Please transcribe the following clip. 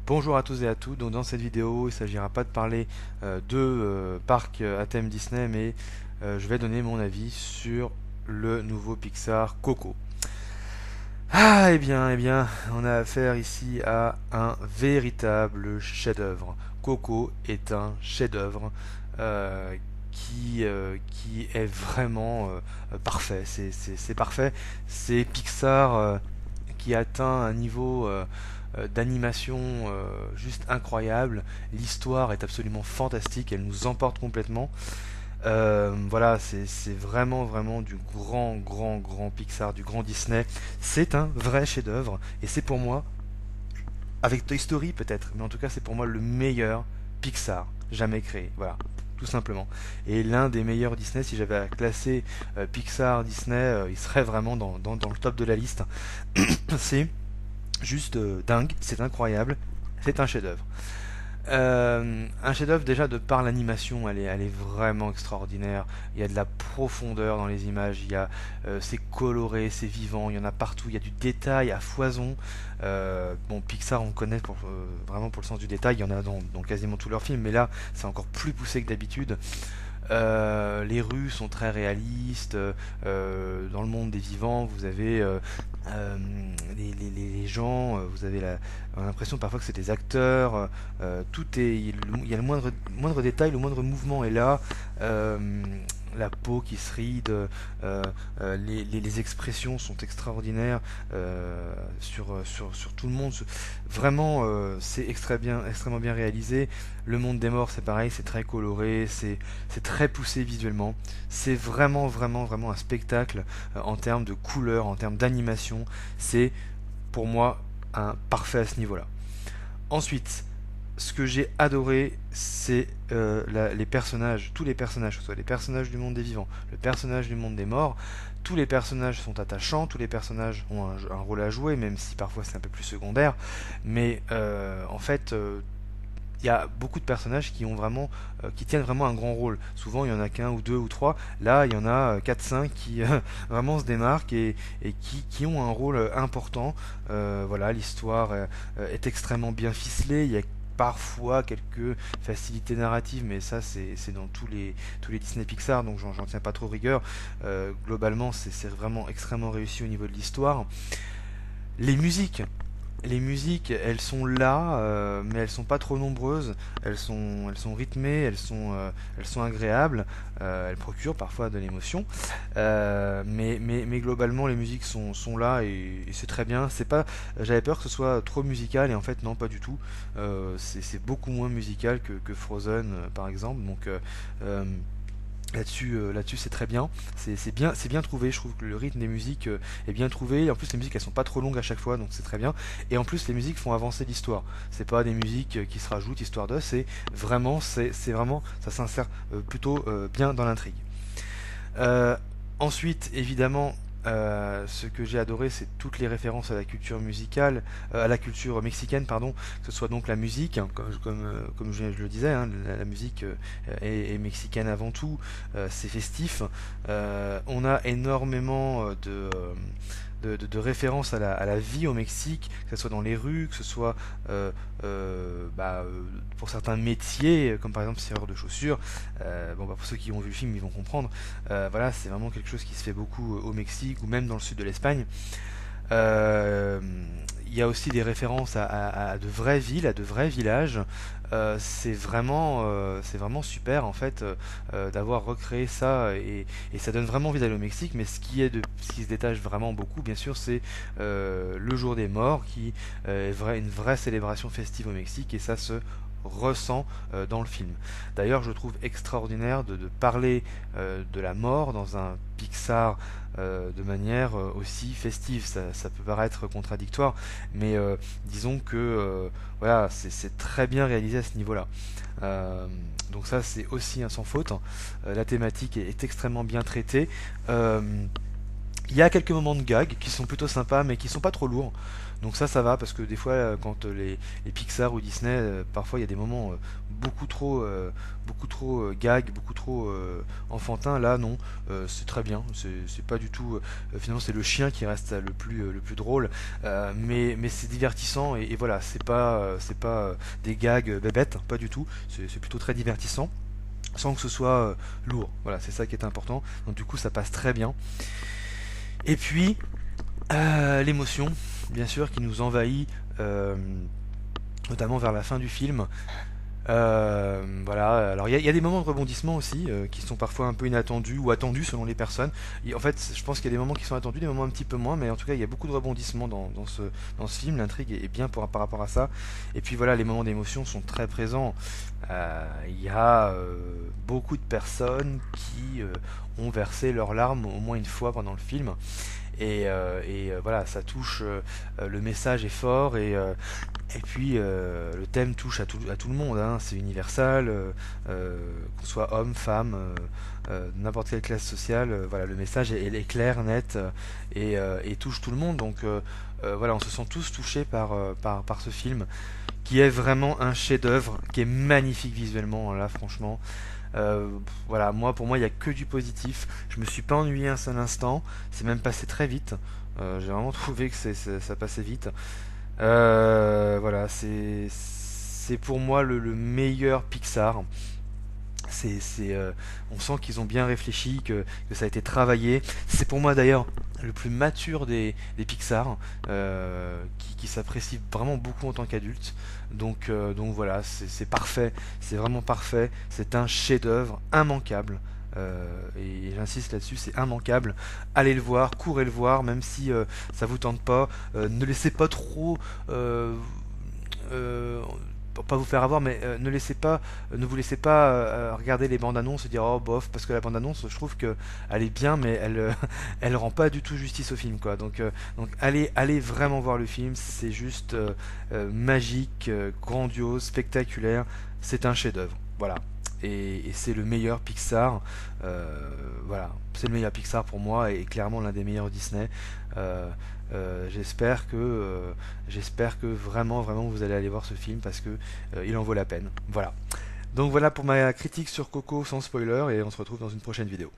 Bonjour à tous et à toutes. Donc dans cette vidéo, il ne s'agira pas de parler de parcs à thème Disney, mais je vais donner mon avis sur le nouveau Pixar Coco. Eh bien, on a affaire ici à un véritable chef-d'œuvre. Coco est un chef-d'œuvre qui est vraiment parfait. C'est parfait. C'est Pixar qui atteint un niveau d'animation juste incroyable. L'histoire est absolument fantastique, elle nous emporte complètement. Voilà, c'est vraiment du grand Pixar, du grand Disney. C'est un vrai chef-d'œuvre et c'est pour moi, avec Toy Story peut-être, mais en tout cas c'est pour moi le meilleur Pixar jamais créé. Voilà, tout simplement. Et l'un des meilleurs Disney, si j'avais à classer Pixar, Disney, il serait vraiment dans le top de la liste. C'est juste dingue, c'est incroyable, c'est un chef-d'œuvre. Un chef-d'œuvre déjà de par l'animation, elle est vraiment extraordinaire. Il y a de la profondeur dans les images, c'est coloré, c'est vivant, il y en a partout, il y a du détail à foison. Bon, Pixar on connaît vraiment pour le sens du détail, il y en a dans quasiment tous leurs films, mais là c'est encore plus poussé que d'habitude. Les rues sont très réalistes. Dans le monde des vivants, vous avez les gens, vous avez l'impression parfois que c'est des acteurs. Tout est, il y a le moindre détail, le moindre mouvement est là. La peau qui se ride, les expressions sont extraordinaires sur tout le monde. Vraiment, c'est extrêmement bien réalisé. Le monde des morts, c'est pareil, c'est très coloré, c'est très poussé visuellement. C'est vraiment un spectacle en termes de couleurs, en termes d'animation. C'est pour moi un parfait à ce niveau-là. Ensuite, ce que j'ai adoré, c'est les personnages, tous les personnages, que ce soit les personnages du monde des vivants, le personnage du monde des morts. Tous les personnages sont attachants, tous les personnages ont un rôle à jouer, même si parfois c'est un peu plus secondaire. Mais en fait, il y a beaucoup de personnages qui tiennent vraiment un grand rôle. Souvent, il y en a qu'un ou deux ou trois. Là, il y en a 4-5 qui vraiment se démarquent et qui ont un rôle important. Voilà, l'histoire est extrêmement bien ficelée. Il y a parfois quelques facilités narratives, mais ça c'est dans tous les Disney Pixar, donc j'en tiens pas trop rigueur. Globalement, c'est vraiment extrêmement réussi au niveau de l'histoire. Les musiques, elles sont là, mais elles sont pas trop nombreuses. Elles sont rythmées, elles sont agréables. Elles procurent parfois de l'émotion. Mais globalement, les musiques sont là et c'est très bien. C'est pas, j'avais peur que ce soit trop musical et en fait non, pas du tout. C'est beaucoup moins musical que Frozen, par exemple. Donc là-dessus c'est très bien, c'est bien trouvé. Je trouve que le rythme des musiques est bien trouvé. Et en plus les musiques elles sont pas trop longues à chaque fois, donc c'est très bien. Et en plus les musiques font avancer l'histoire. C'est pas des musiques qui se rajoutent histoire de. C'est vraiment ça s'insère plutôt bien dans l'intrigue. Euh, Ensuite, évidemment, ce que j'ai adoré, c'est toutes les références à la culture musicale, à la culture mexicaine, pardon, que ce soit donc la musique, hein, comme je le disais, hein, la musique est mexicaine avant tout, c'est festif. On a énormément de références à la vie au Mexique, que ce soit dans les rues, que ce soit pour certains métiers, comme par exemple serrure de chaussures. Bon, pour ceux qui ont vu le film, ils vont comprendre. Voilà, c'est vraiment quelque chose qui se fait beaucoup au Mexique ou même dans le sud de l'Espagne. Euh, il y a aussi des références à de vraies villes, à de vrais villages. C'est vraiment super en fait d'avoir recréé ça et ça donne vraiment envie d'aller au Mexique. Mais ce qui se détache vraiment beaucoup, bien sûr, c'est le jour des morts qui une vraie célébration festive au Mexique et ça se ressent dans le film. D'ailleurs, je trouve extraordinaire de parler de la mort dans un Pixar de manière aussi festive. Ça peut paraître contradictoire, mais disons que voilà, c'est très bien réalisé à ce niveau-là. Euh, donc ça, c'est aussi un sans faute. La thématique est extrêmement bien traitée. Il y a quelques moments de gag qui sont plutôt sympas, mais qui sont pas trop lourds. Donc ça va, parce que des fois, quand les Pixar ou Disney, parfois il y a des moments beaucoup trop gag, beaucoup trop enfantin. Là, non, c'est très bien. C'est pas du tout. Finalement, c'est le chien qui reste le plus drôle, mais c'est divertissant et voilà, c'est pas des gags bébêtes, pas du tout. C'est plutôt très divertissant, sans que ce soit lourd. Voilà, c'est ça qui est important. Donc du coup, ça passe très bien. Et puis l'émotion, bien sûr, qui nous envahit, notamment vers la fin du film. Voilà, alors il y a des moments de rebondissement aussi qui sont parfois un peu inattendus ou attendus selon les personnes. En fait, je pense qu'il y a des moments qui sont attendus, des moments un petit peu moins, mais en tout cas, il y a beaucoup de rebondissements dans ce film. L'intrigue est bien par rapport à ça. Et puis voilà, les moments d'émotion sont très présents. Il y a beaucoup de personnes qui ont versé leurs larmes au moins une fois pendant le film. Voilà, ça touche, le message est fort et puis le thème touche à tout le monde, hein, c'est universel, qu'on soit homme, femme, n'importe quelle classe sociale, voilà, le message est clair, net et touche tout le monde. Donc voilà, on se sent tous touchés par ce film qui est vraiment un chef-d'œuvre, qui est magnifique visuellement, là franchement. Voilà, pour moi, il n'y a que du positif. Je me suis pas ennuyé un seul instant. C'est même passé très vite. J'ai vraiment trouvé que ça passait vite. Voilà, c'est pour moi le meilleur Pixar. On sent qu'ils ont bien réfléchi, que ça a été travaillé. C'est pour moi d'ailleurs le plus mature des Pixar, qui s'apprécie vraiment beaucoup en tant qu'adulte. Donc voilà, c'est parfait, c'est vraiment parfait. C'est un chef-d'œuvre immanquable. Et j'insiste là-dessus, c'est immanquable. Allez le voir, courez le voir, même si ça vous tente pas. Ne laissez pas trop. Euh, pour pas vous faire avoir, mais ne vous laissez pas regarder les bandes annonces et dire oh bof, parce que la bande annonce, je trouve que elle est bien, mais elle rend pas du tout justice au film, quoi. Donc allez vraiment voir le film, c'est juste magique, grandiose, spectaculaire, c'est un chef-d'œuvre, voilà. Et c'est le meilleur Pixar, voilà, c'est le meilleur Pixar pour moi et clairement l'un des meilleurs Disney. Euh, j'espère que vraiment vous allez aller voir ce film parce que il en vaut la peine. Voilà. Donc voilà pour ma critique sur Coco sans spoiler et on se retrouve dans une prochaine vidéo.